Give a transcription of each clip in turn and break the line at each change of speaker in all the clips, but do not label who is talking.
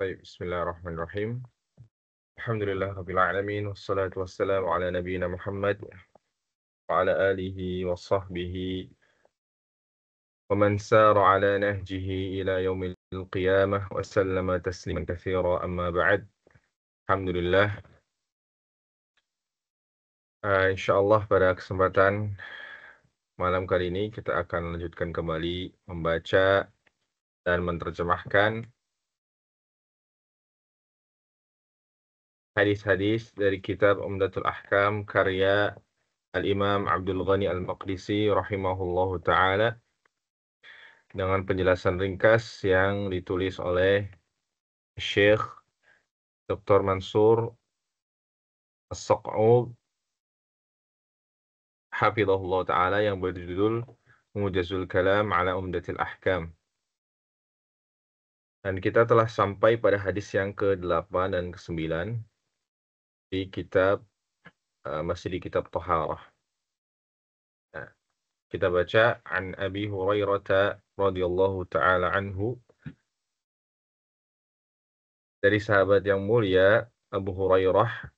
Baik, bismillahirrahmanirrahim. Alhamdulillahirabbil alamin wassalatu wassalamu ala nabiyyina Muhammad wa ala alihi wa sahbihi wa man sara ala nahjihi ila yaumil qiyamah wa sallama tasliman katsira amma ba'd. Alhamdulillah, insyaallah pada kesempatan malam kali ini kita akan lanjutkan kembali membaca dan menerjemahkan hadis-hadis dari kitab Umdatul Ahkam karya Al-Imam Abdul Ghani Al-Maqdisi rahimahullahu taala dengan penjelasan ringkas yang ditulis oleh Syekh Dr. Mansur As-Saq'ud hafizahullah taala yang berjudul Mujazul Kalam ala Umdatil Ahkam. Dan kita telah sampai pada hadis yang ke-8 dan ke-9 di kitab masih di kitab Thaharah. Nah, kita baca an Abi Hurairah radhiyallahu taala anhu, dari sahabat yang mulia Abu Hurairah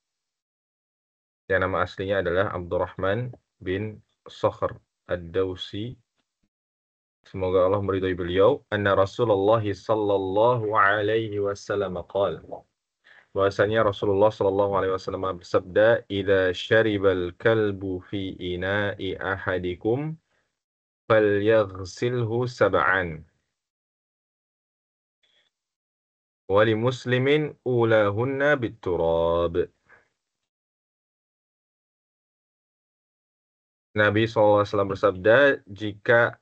yang nama aslinya adalah Abdurrahman bin Sakhr Ad-Dawsi. Semoga Allah meridhai beliau. Anna Rasulullah sallallahu alaihi wasallam qala. Bahwasanya Rasulullah sallallahu alaihi wasallam bersabda, "Idza syaribal kalbu fi ina'i ahadikum falyaghsilhu sab'an. Wa li muslimin ulahunna bit-turab." Nabi SAW bersabda, jika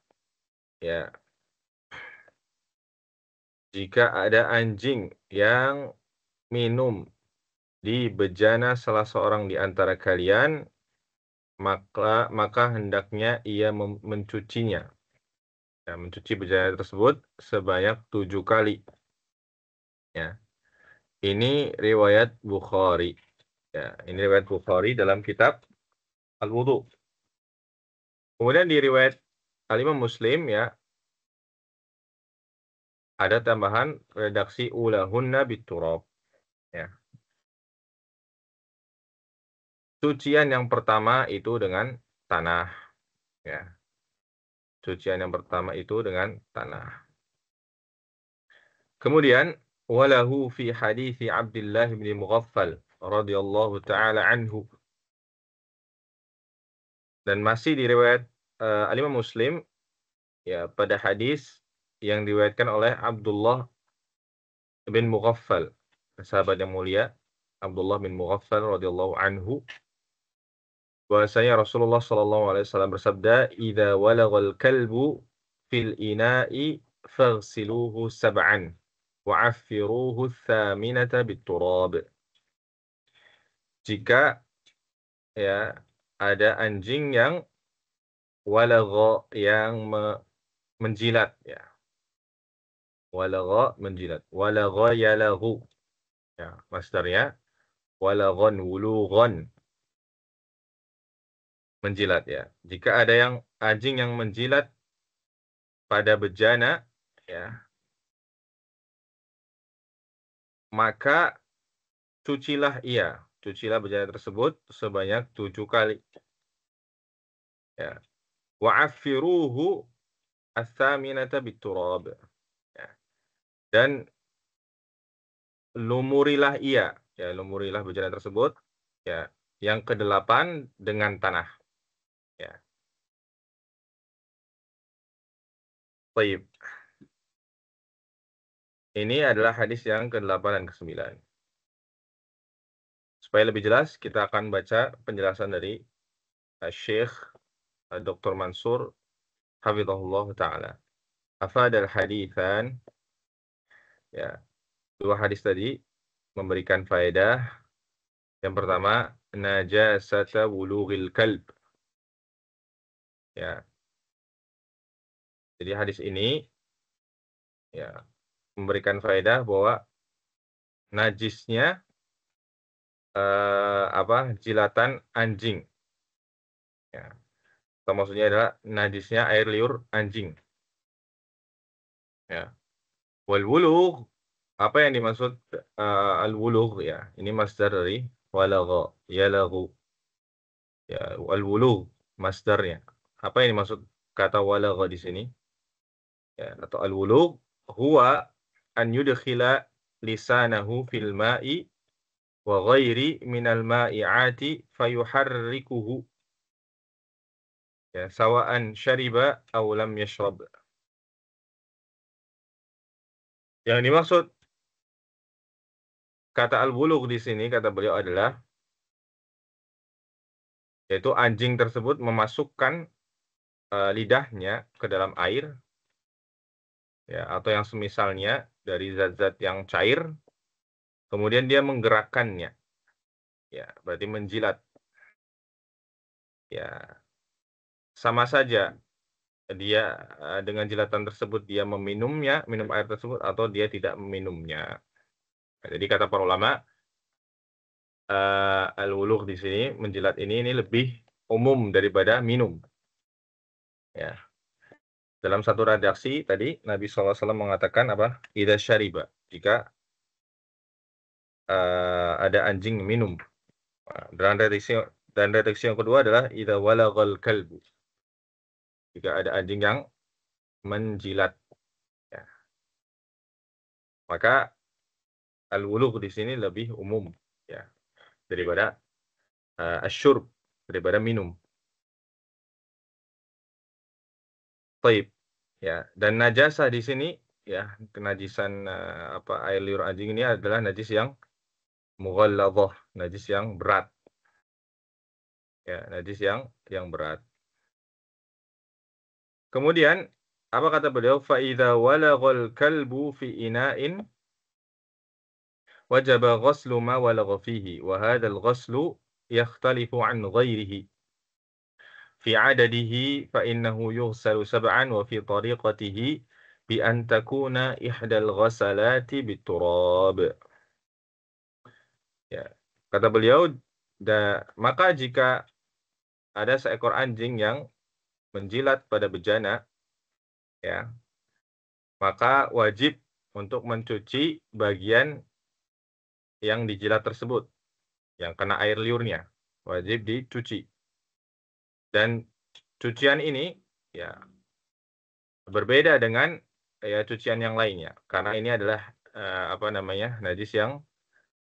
ada anjing yang minum di bejana salah seorang di antara kalian, maka hendaknya ia mencucinya. Ya, mencuci bejana tersebut sebanyak 7 kali. Ya. Ini riwayat Bukhari. Ya, ini riwayat Bukhari dalam kitab Al-Wudu. Kemudian di riwayat Al-Imam Muslim ya, ada tambahan redaksi ulahunna biturab. Ya. Cucian yang pertama itu dengan tanah. Ya. Cucian yang pertama itu dengan tanah. Kemudian walahu fi hadithi Abdullah bin Mughaffal radhiyallahu taala anhu. Dan masih di riwayat Al-Imam Muslim ya, pada hadis yang diriwayatkan oleh Abdullah bin Mughaffal, sahabat yang mulia Abdullah bin Mughaffal radhiyallahu anhu, bahwasanya Rasulullah sallallahu alaihi wasallam bersabda, "Idza walaghal kalbu fil ina'i faghsiluhu sab'an wa 'affiruhu tsaminata bit-turab." Jika ya ada anjing yang walagha, yang menjilat ya. Walagha menjilat. Walagha yalahu. Ya, masdarnya walaghan wulughan. Menjilat ya. Jika ada anjing yang menjilat pada bejana ya, maka cucilah bejana tersebut sebanyak 7 kali. Ya. Wa'affiruhu ats-tsaminata bit-turab. Ya. Dan lumurilah bejana tersebut ya, yang ke-8 dengan tanah. Ya. Baik. Ini adalah hadis yang ke-8 dan ke-9. Supaya lebih jelas, kita akan baca penjelasan dari Syekh Dr. Mansur hafizahullah taala. Afadal haditsan, ya, 2 hadis tadi memberikan faedah. Yang pertama, najasata wulughil kalb. Ya. Jadi hadis ini ya memberikan faedah bahwa najisnya jilatan anjing. Ya. Atau maksudnya adalah najisnya air liur anjing. Ya. Wal wulugh, Apa yang dimaksud al-wulugh ya? Ini masdar dari walagha, yalaghu. Ya, al-wulugh masdarnya. Apa yang dimaksud kata walagha di sini? Ya, atau al-wulugh huwa an yudkhila lisanahu fil ma'i wa ghairi minal ma'i'ati fayuharrikuhu. Ya, sawa'an syariba aw lam yashrab. Yang dimaksud kata al-bulugh di sini kata beliau adalah yaitu anjing tersebut memasukkan lidahnya ke dalam air ya atau yang semisalnya dari zat-zat yang cair kemudian dia menggerakkannya ya berarti menjilat ya sama saja dia dengan jilatan tersebut dia minum air tersebut atau dia tidak meminumnya. Nah, jadi kata para ulama al-wulugh di sini menjilat ini lebih umum daripada minum. Ya. Dalam satu redaksi tadi Nabi SAW mengatakan apa? Idza syariba, jika ada anjing minum. Nah, dan redaksi yang kedua adalah idza walagal kalbu. Jika ada anjing yang menjilat. Ya. Maka al-wulugh di sini lebih umum ya daripada asyurb, daripada minum. Taib. Ya, dan najasah di sini ya, kenajisan air liur anjing ini adalah najis yang mughalladhah, najis yang berat. Ya, najis yang berat. Kemudian apa kata beliau? Fa idza walaghal kalbu fi ina'in wajaba ghaslu ma walagha fihi wa hadzal ghaslu yakhtalifu an ghairihi. في عدده فإنه يغسل سبعا وفي طريقته بأن تكون إحدى الغسلات بالتراب. Ya, kata beliau, maka jika ada seekor anjing yang menjilat pada bejana, ya, maka wajib untuk mencuci bagian yang dijilat tersebut, yang kena air liurnya, wajib dicuci. Dan cucian ini, ya, berbeda dengan ya cucian yang lainnya, karena ini adalah najis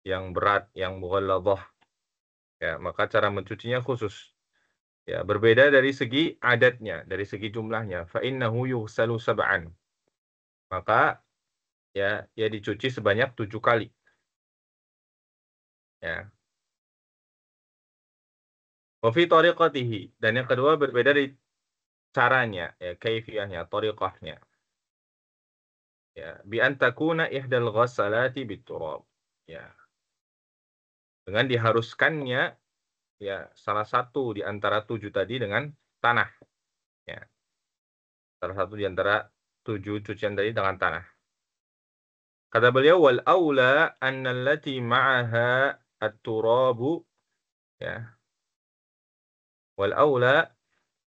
yang berat, yang mughalladhah. Ya, maka cara mencucinya khusus. Ya, berbeda dari segi adatnya, dari segi jumlahnya. Fa innahu yughsalu sab'an. Maka ya dicuci sebanyak 7 kali. Ya. Wa fi tariqatihi, dan yang kedua berbeda dari caranya, ya, kaifiyahnya, tariqahnya. Ya, bi an takuna ihdal ghassalati biturab. Ya. Dengan diharuskannya ya salah satu di antara 7 tadi dengan tanah. Ya. Salah satu di antara 7 cucian tadi dengan tanah. Kata beliau wal aula anna allati ma'aha at-turabu ya. Wal aula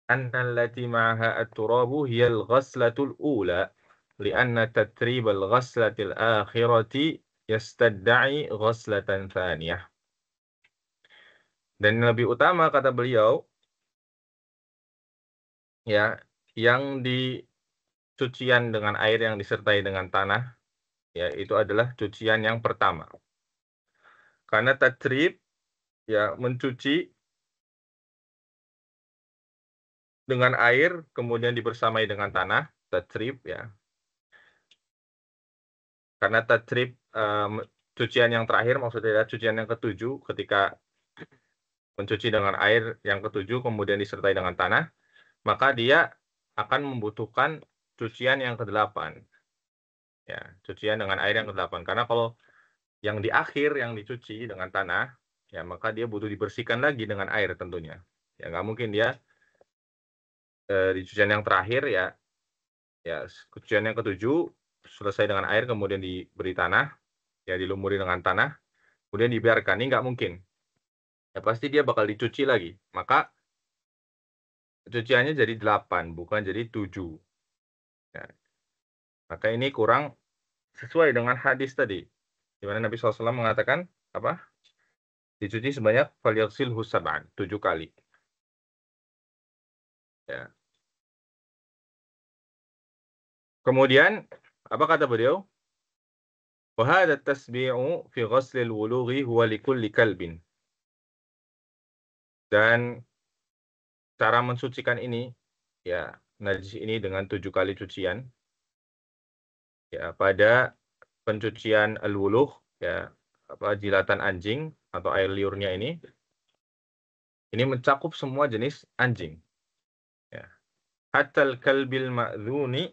anna allati ma'aha at-turabu hiya al-ghaslatul ula li'anna tatrib al-ghaslatil akhirati yastadda'i ghaslatan thaniyah. Dan lebih utama kata beliau ya yang di cucian dengan air yang disertai dengan tanah ya itu adalah cucian yang pertama. Karena tatrib ya mencuci dengan air kemudian dibersamai dengan tanah, tatrib ya. Karena tatrib cucian yang terakhir maksudnya adalah cucian yang ketujuh ketika mencuci dengan air yang ketujuh kemudian disertai dengan tanah, maka dia akan membutuhkan cucian yang kedelapan. Ya, cucian dengan air yang kedelapan. Karena kalau yang di akhir yang dicuci dengan tanah, ya maka dia butuh dibersihkan lagi dengan air tentunya. Ya nggak mungkin dia di cucian yang terakhir ya cucian yang ketujuh selesai dengan air kemudian diberi tanah, ya dilumuri dengan tanah, kemudian dibiarkan. Ini nggak mungkin. Ya pasti dia bakal dicuci lagi. Maka cuciannya jadi 8, bukan jadi 7. Ya. Maka ini kurang sesuai dengan hadis tadi, di mana Nabi SAW mengatakan apa? Dicuci sebanyak falyaghsilhu sab'an, 7 kali. Ya. Kemudian apa kata beliau? Wa hadha at-tasbi'u fi ghaslil wulughi huwa likulli kalbin. Dan cara mensucikan ini, ya, najis ini dengan 7 kali cucian, ya, pada pencucian al-wulugh, ya, apa, jilatan anjing atau air liurnya ini mencakup semua jenis anjing, ya. Hattal kalbil ma'dzuni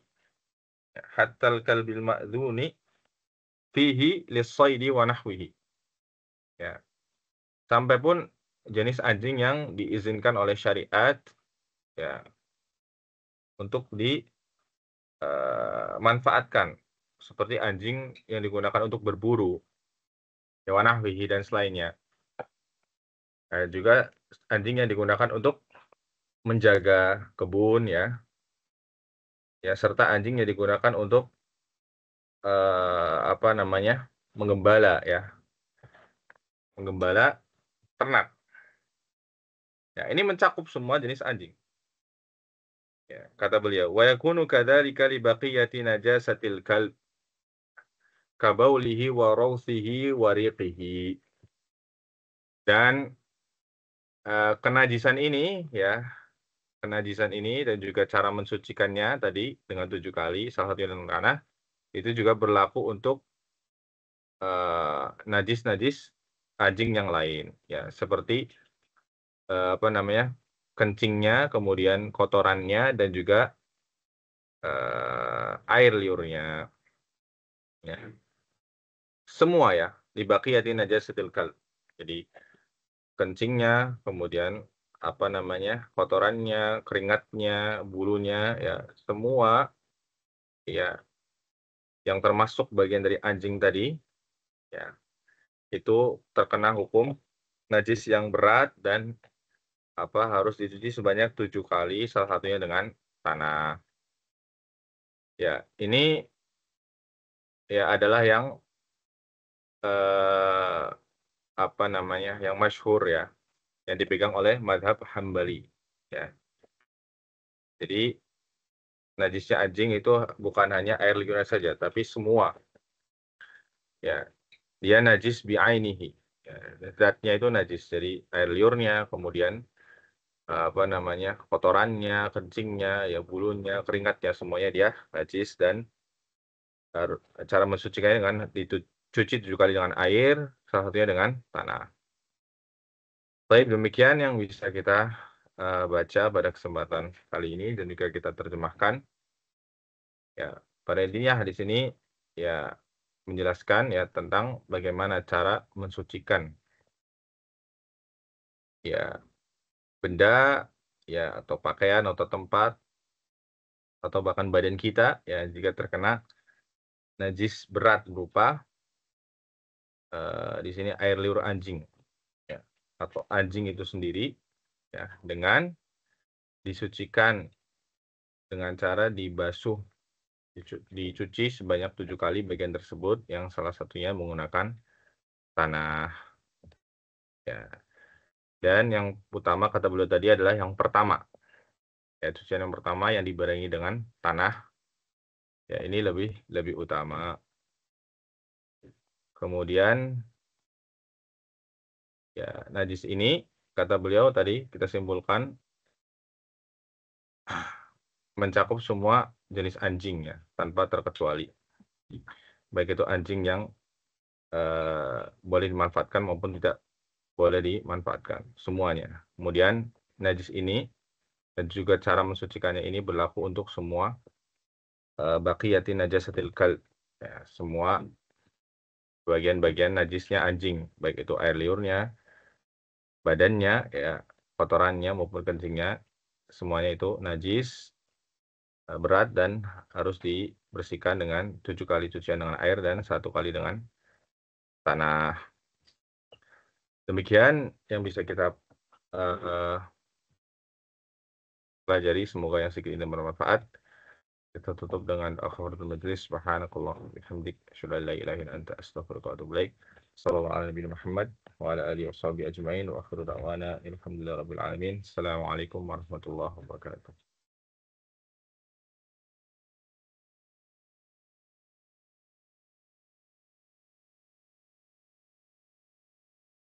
hattal kalbil ma'dzuni fihi lis-shaidi wa nahwihi. Ya, sampai pun jenis anjing yang diizinkan oleh syariat, ya, untuk manfaatkan, seperti anjing yang digunakan untuk berburu, ya, wa nahwihi dan selainnya. Juga anjing yang digunakan untuk menjaga kebun, ya, serta anjing yang digunakan untuk apa namanya, menggembala, ya, menggembala ternak. Ya, ini mencakup semua jenis anjing. Ya, kata beliau, wa yakunu kadzalika li baqiyati najasatil kalb ka baulihi wa rawthihi wa riqihi. Dan kenajisan ini, ya, kenajisan ini dan juga cara mensucikannya tadi dengan 7 kali, salah satunya dengan tanah, itu juga berlaku untuk najis-najis anjing yang lain, ya, seperti apa namanya, kencingnya, kemudian kotorannya, dan juga air liurnya, ya. Semua, ya, li baqiyati najasatil kalb. Jadi kencingnya, kemudian apa namanya, kotorannya, keringatnya, bulunya, ya, semua, ya, yang termasuk bagian dari anjing tadi, ya, itu terkena hukum najis yang berat dan apa, harus dicuci sebanyak 7 kali, salah satunya dengan tanah. Ya, ini, ya, adalah yang eh, apa namanya, yang masyhur, ya, yang dipegang oleh mazhab Hambali. Ya, jadi najisnya anjing itu bukan hanya air liurnya saja, tapi semua. Ya, dia najis bi'ainihi. Ya, zatnya itu najis. Jadi air liurnya, kemudian apa namanya, kotorannya, kencingnya, ya, bulunya, keringatnya, semuanya dia najis, dan cara mensucikannya dengan dicuci 7 kali dengan air, salah satunya dengan tanah. Baik, demikian yang bisa kita baca pada kesempatan kali ini dan juga kita terjemahkan. Ya, pada intinya hadis ini, ya, menjelaskan, ya, tentang bagaimana cara mensucikan, ya, benda, ya, atau pakaian atau tempat atau bahkan badan kita, ya, jika terkena najis berat berupa di sini air liur anjing, ya, atau anjing itu sendiri, ya, dengan disucikan dengan cara dibasuh, dicuci sebanyak 7 kali bagian tersebut, yang salah satunya menggunakan tanah, ya. Dan yang utama kata beliau tadi adalah yang pertama, ya, cucian yang pertama yang dibarengi dengan tanah, ya, ini lebih lebih utama. Kemudian, ya, najis ini kata beliau tadi kita simpulkan mencakup semua jenis anjing, ya, tanpa terkecuali. Baik itu anjing yang boleh dimanfaatkan maupun tidak boleh dimanfaatkan, semuanya. Kemudian najis ini dan juga cara mensucikannya ini berlaku untuk semua baqiyati najasatil kalb, ya, semua bagian-bagian najisnya anjing, baik itu air liurnya, badannya, ya, kotorannya maupun kencingnya, semuanya itu najis berat dan harus dibersihkan dengan 7 kali cucian dengan air dan 1 kali dengan tanah. Demikian yang bisa kita pelajari, semoga yang sedikit ini bermanfaat. Kita tutup dengan akhiratul majlis. Subhanakallah bihamdik asyhadu an la ilaha illa anta astaghfiruka wa atubu ilaik. Sallallahu ala nabiyina Muhammad wa ala alihi washabihi ajmain wa akhiru da'wana alhamdulillahi rabbil alamin. Assalamualaikum warahmatullahi wabarakatuh.